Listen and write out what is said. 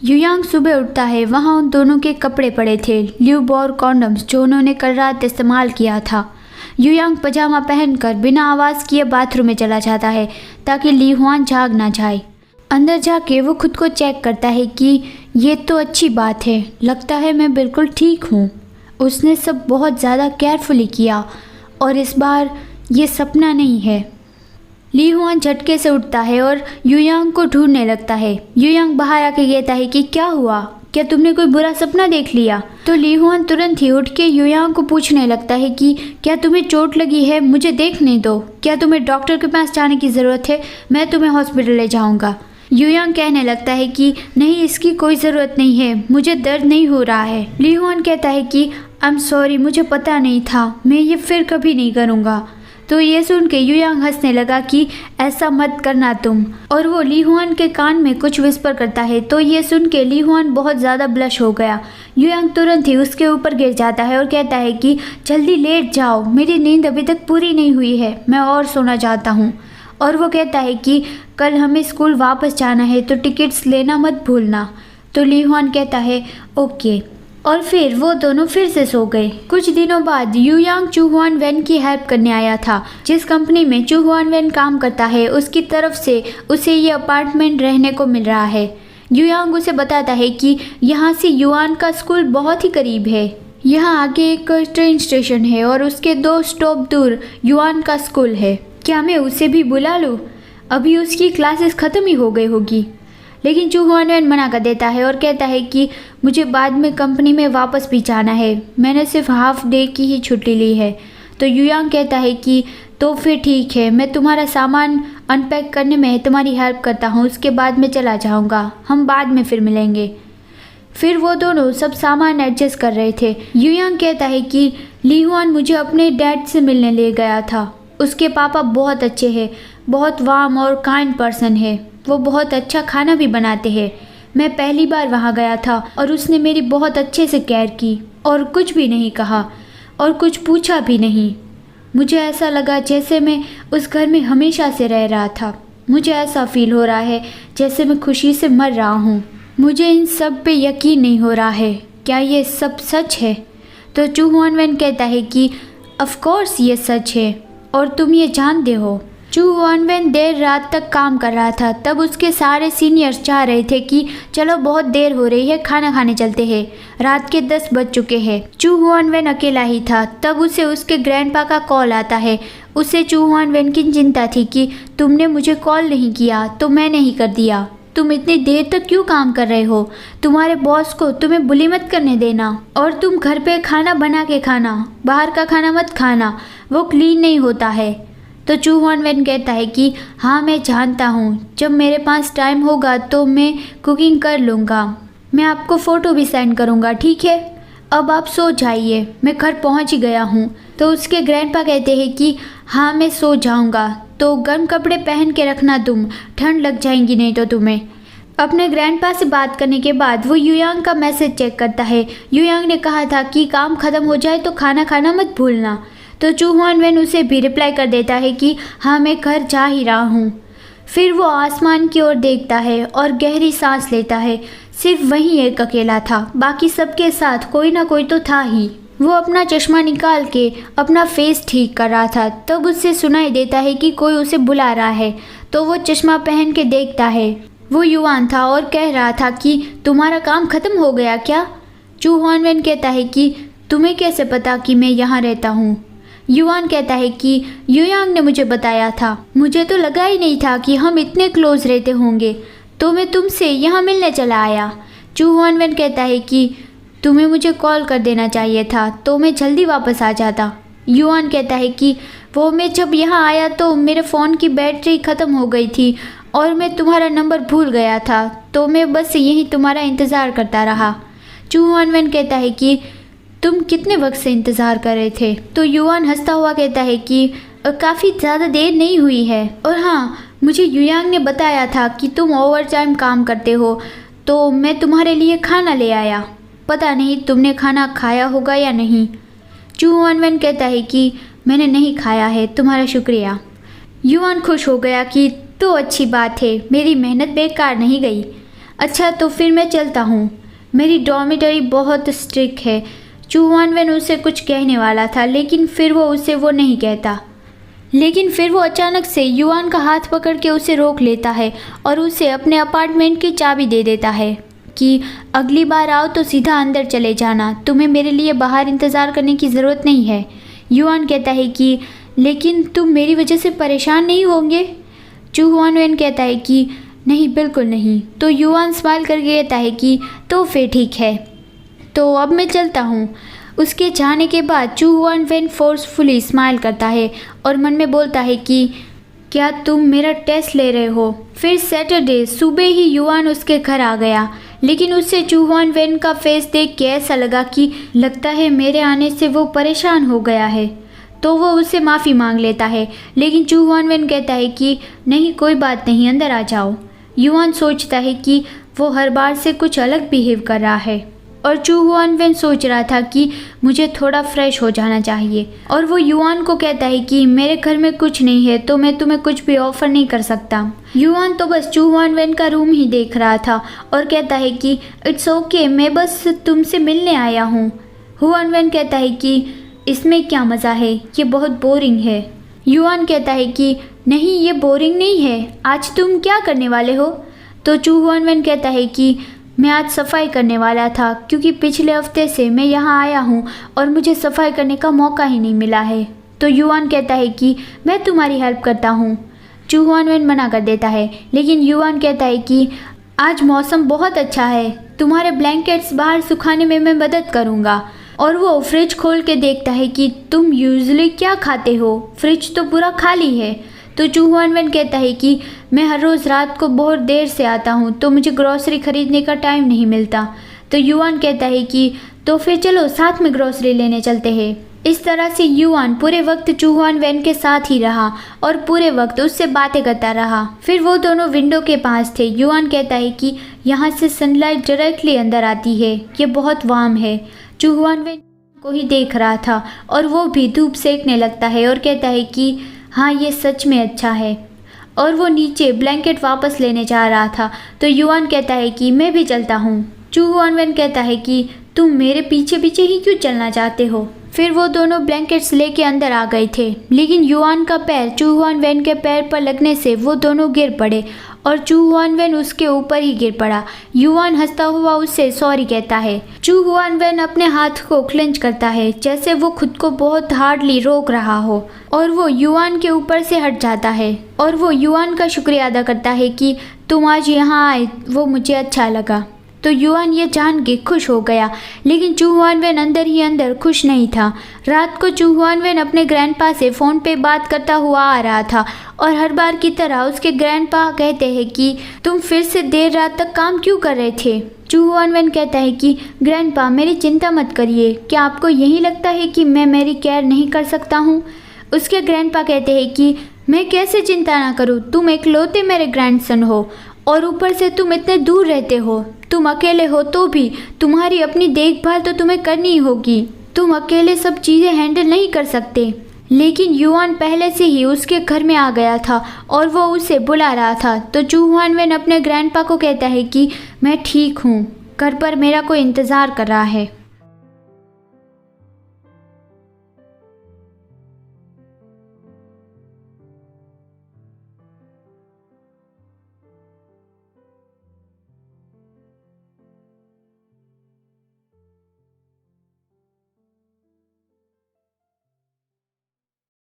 युयांग सुबह उठता है, वहाँ उन दोनों के कपड़े पड़े थे, ल्यूबॉर कॉन्डम्स जो उन्होंने कल रात इस्तेमाल किया था। युयांग पजामा पहनकर बिना आवाज़ किए बाथरूम में चला जाता है ताकि ली हुआन जाग ना जाए। अंदर जाके वो खुद को चेक करता है कि ये तो अच्छी बात है, लगता है मैं बिल्कुल ठीक हूँ। उसने सब बहुत ज़्यादा केयरफुली किया और इस बार ये सपना नहीं है। ली हुआन झटके से उठता है और युयांग को ढूंढने लगता है। युयांग बाहर आके कहता है कि क्या हुआ, क्या तुमने कोई बुरा सपना देख लिया? तो ली हुआन तुरंत ही उठ के युयांग को पूछने लगता है कि क्या तुम्हें चोट लगी है, मुझे देखने दो, क्या तुम्हें डॉक्टर के पास जाने की ज़रूरत है, मैं तुम्हें हॉस्पिटल ले जाऊंगा। युयांग कहने लगता है कि नहीं, इसकी कोई ज़रूरत नहीं है, मुझे दर्द नहीं हो रहा है। ली हुआन कहता है कि आई एम सॉरी, मुझे पता नहीं था, मैं ये फिर कभी नहीं करूँगा। तो ये सुन के युयांग हंसने लगा कि ऐसा मत करना तुम, और वो ली हुआन के कान में कुछ विस्पर करता है। तो ये सुन के ली हुआन बहुत ज़्यादा ब्लश हो गया। युयांग तुरंत ही उसके ऊपर गिर जाता है और कहता है कि जल्दी लेट जाओ, मेरी नींद अभी तक पूरी नहीं हुई है, मैं और सोना चाहता हूँ। और वो कहता है कि कल हमें स्कूल वापस जाना है तो टिकट्स लेना मत भूलना। तो ली हुआन कहता है ओके, और फिर वो दोनों फिर से सो गए। कुछ दिनों बाद युयांग चू हुआन वैन की हेल्प करने आया था। जिस कंपनी में चू हुआन वैन काम करता है उसकी तरफ से उसे ये अपार्टमेंट रहने को मिल रहा है। युयांग उसे बताता है कि यहाँ से युआन का स्कूल बहुत ही करीब है, यहाँ आगे एक ट्रेन स्टेशन है और उसके 2 स्टॉप दूर युआन का स्कूल है। क्या मैं उसे भी बुला लूँ? अभी उसकी क्लासेस ख़त्म ही हो गई होगी। लेकिन चू हुआन वैन मना कर देता है और कहता है कि मुझे बाद में कंपनी में वापस भी जाना है, मैंने सिर्फ हाफ डे की ही छुट्टी ली है। तो युयांग कहता है कि तो फिर ठीक है, मैं तुम्हारा सामान अनपैक करने में तुम्हारी हेल्प करता हूँ, उसके बाद मैं चला जाऊँगा, हम बाद में फिर मिलेंगे। फिर वो दोनों सब सामान एडजस्ट कर रहे थे। युयांग कहता है कि ली हुआन मुझे अपने डैड से मिलने ले गया था, उसके पापा बहुत अच्छे हैं, बहुत वार्म और काइंड पर्सन है, वो बहुत अच्छा खाना भी बनाते हैं। मैं पहली बार वहाँ गया था और उसने मेरी बहुत अच्छे से केयर की और कुछ भी नहीं कहा और कुछ पूछा भी नहीं। मुझे ऐसा लगा जैसे मैं उस घर में हमेशा से रह रहा था। मुझे ऐसा फील हो रहा है जैसे मैं खुशी से मर रहा हूँ। मुझे इन सब पे यकीन नहीं हो रहा है, क्या ये सब सच है? तो चू हुआन वैन कहता है कि ऑफ कोर्स ये सच है और तुम ये जानते हो। चू हुआन वैन देर रात तक काम कर रहा था, तब उसके सारे सीनियर्स चाह रहे थे कि चलो बहुत देर हो रही है, खाना खाने चलते हैं, रात के 10 बज चुके हैं। चू हुआन वैन अकेला ही था, तब उसे उसके ग्रैंडपा का कॉल आता है। उसे चू हुआन वैन की चिंता थी कि तुमने मुझे कॉल नहीं किया तो मैंने ही कर दिया, तुम इतनी देर तक क्यों काम कर रहे हो, तुम्हारे बॉस को तुम्हें बुली मत करने देना, और तुम घर पे खाना बना के खाना, बाहर का खाना मत खाना, वो क्लीन नहीं होता है। तो चू हुआन वैन कहता है कि हाँ मैं जानता हूँ, जब मेरे पास टाइम होगा तो मैं कुकिंग कर लूँगा, मैं आपको फ़ोटो भी सेंड करूँगा, ठीक है? अब आप सो जाइए, मैं घर पहुँच गया हूँ। तो उसके ग्रैंडपा कहते हैं कि हाँ मैं सो जाऊँगा, तो गर्म कपड़े पहन के रखना, तुम ठंड लग जाएंगी नहीं तो तुम्हें। अपने ग्रैंडपा से बात करने के बाद वो युयांग का मैसेज चेक करता है। युयांग ने कहा था कि काम ख़त्म हो जाए तो खाना खाना मत भूलना। तो चू हुआन वैन उसे भी रिप्लाई कर देता है कि हाँ मैं घर जा ही रहा हूँ। फिर वो आसमान की ओर देखता है और गहरी सांस लेता है। सिर्फ वही एक अकेला था, बाकी सबके साथ कोई ना कोई तो था ही। वो अपना चश्मा निकाल के अपना फेस ठीक कर रहा था, तब उससे सुनाई देता है कि कोई उसे बुला रहा है। तो वो चश्मा पहन के देखता है, वो युआन था और कह रहा था कि तुम्हारा काम ख़त्म हो गया क्या? चू हुआन वैन कहता है कि तुम्हें कैसे पता कि मैं यहाँ रहता हूँ? युआन कहता है कि युयांग ने मुझे बताया था, मुझे तो लगा ही नहीं था कि हम इतने क्लोज रहते होंगे, तो मैं तुमसे यहाँ मिलने चला आया। चू हुआन वैन कहता है कि तुम्हें मुझे कॉल कर देना चाहिए था तो मैं जल्दी वापस आ जाता। युआन कहता है कि वो मैं जब यहाँ आया तो मेरे फ़ोन की बैटरी ख़त्म हो गई थी और मैं तुम्हारा नंबर भूल गया था, तो मैं बस यहीं तुम्हारा इंतज़ार करता रहा। चू हुआन वैन कहता है कि तुम कितने वक्त से इंतज़ार कर रहे थे? तो युआन हंसता हुआ कहता है कि काफ़ी ज़्यादा देर नहीं हुई है, और हाँ मुझे युयांग ने बताया था कि तुम ओवर टाइम काम करते हो, तो मैं तुम्हारे लिए खाना ले आया, पता नहीं तुमने खाना खाया होगा या नहीं। चू हुआन वैन कहता है कि मैंने नहीं खाया है, तुम्हारा शुक्रिया। युआन खुश हो गया कि तो अच्छी बात है, मेरी मेहनत बेकार नहीं गई। अच्छा तो फिर मैं चलता हूँ, मेरी डॉर्मिटरी बहुत स्ट्रिक्ट है। चू हुआनवेन उसे कुछ कहने वाला था लेकिन फिर वो नहीं कहता। लेकिन फिर वो अचानक से युआन का हाथ पकड़ के उसे रोक लेता है और उसे अपने अपार्टमेंट की चाबी दे देता है कि अगली बार आओ तो सीधा अंदर चले जाना, तुम्हें मेरे लिए बाहर इंतज़ार करने की ज़रूरत नहीं है। युआन कहता है कि लेकिन तुम मेरी वजह से परेशान नहीं होंगे? चू हुआनवेन कहता है कि नहीं, बिल्कुल नहीं। तो युआन स्माइल करके कहता है कि तो फिर ठीक है, तो अब मैं चलता हूँ। उसके जाने के बाद चू हुआनवेन फोर्सफुली स्माइल करता है और मन में बोलता है कि क्या तुम मेरा टेस्ट ले रहे हो? फिर सैटरडे सुबह ही युआन उसके घर आ गया, लेकिन उससे चू हुआनवेन का फेस देख के ऐसा लगा कि लगता है मेरे आने से वो परेशान हो गया है। तो वो उससे माफ़ी मांग लेता है, लेकिन चू हुआनवेन कहता है कि नहीं, कोई बात नहीं, अंदर आ जाओ। युआन सोचता है कि वो हर बार से कुछ अलग बिहेव कर रहा है और चू हुआनवेन सोच रहा था कि मुझे थोड़ा फ्रेश हो जाना चाहिए। और वो युआन को कहता है कि मेरे घर में कुछ नहीं है तो मैं तुम्हें कुछ भी ऑफ़र नहीं कर सकता। युआन तो बस चू हुआनवेन का रूम ही देख रहा था और कहता है कि इट्स ओके, मैं बस तुमसे मिलने आया हूँ। हुआनवेन कहता है कि इसमें क्या मज़ा है, ये बहुत बोरिंग है। युआन कहता है कि नहीं, ये बोरिंग नहीं है, आज तुम क्या करने वाले हो? तो चू हुआनवेन कहता है कि मैं आज सफाई करने वाला था क्योंकि पिछले हफ्ते से मैं यहाँ आया हूँ और मुझे सफाई करने का मौका ही नहीं मिला है। तो युआन कहता है कि मैं तुम्हारी हेल्प करता हूँ। चू हुआनवेन मना कर देता है, लेकिन युआन कहता है कि आज मौसम बहुत अच्छा है, तुम्हारे ब्लैंकेट्स बाहर सुखाने में मैं मदद करूँगा। और वो फ्रिज खोल के देखता है कि तुम यूजुअली क्या खाते हो, फ्रिज तो पूरा खाली है। तो चू हुआनवेन कहता है कि मैं हर रोज़ रात को बहुत देर से आता हूँ तो मुझे ग्रॉसरी ख़रीदने का टाइम नहीं मिलता। तो युआन कहता है कि तो फिर चलो साथ में ग्रॉसरी लेने चलते हैं। इस तरह से युआन पूरे वक्त चू हुआनवेन के साथ ही रहा और पूरे वक्त उससे बातें करता रहा। फिर वो दोनों विंडो के पास थे। युआन कहता है कि यहाँ से सनलाइट डायरेक्टली अंदर आती है, ये बहुत वार्म है। चू हुआनवेन को ही देख रहा था और वो भी धूप सेकने लगता है और कहता है कि हाँ, ये सच में अच्छा है। और वो नीचे ब्लैंकेट वापस लेने जा रहा था तो युआन कहता है कि मैं भी चलता हूँ। चू हुआनवेन कहता है कि तुम मेरे पीछे पीछे ही क्यों चलना चाहते हो? फिर वो दोनों ब्लैंकेट्स लेके अंदर आ गए थे, लेकिन युआन का पैर चू हुआनवेन के पैर पर लगने से वो दोनों गिर पड़े और चू हुआनवेन उसके ऊपर ही गिर पड़ा। युआन हंसता हुआ उससे सॉरी कहता है। चू हुआनवेन अपने हाथ को क्लेंच करता है जैसे वो खुद को बहुत हार्डली रोक रहा हो और वो युआन के ऊपर से हट जाता है और वो युआन का शुक्रिया अदा करता है कि तुम आज यहाँ आए, वो मुझे अच्छा लगा। तो युआन ये जान के खुश हो गया, लेकिन चू हुआनवेन अंदर ही अंदर खुश नहीं था। रात को चू हुआनवेन अपने ग्रैंडपा से फ़ोन पे बात करता हुआ आ रहा था और हर बार की तरह उसके ग्रैंडपा कहते हैं कि तुम फिर से देर रात तक काम क्यों कर रहे थे? चू हुआनवेन कहता है कि ग्रैंडपा, मेरी चिंता मत करिए, क्या आपको यही लगता है कि मैं मेरी केयर नहीं कर सकता हूँ? उसके ग्रैंडपा कहते हैं कि मैं कैसे चिंता ना करूँ, तुम इकलौते मेरे ग्रैंडसन हो और ऊपर से तुम इतने दूर रहते हो, तुम अकेले हो तो भी तुम्हारी अपनी देखभाल तो तुम्हें करनी ही होगी, तुम अकेले सब चीज़ें हैंडल नहीं कर सकते। लेकिन युआन पहले से ही उसके घर में आ गया था और वो उसे बुला रहा था। तो चू हुआनवेन अपने ग्रैंडपा को कहता है कि मैं ठीक हूँ, घर पर मेरा कोई इंतज़ार कर रहा है।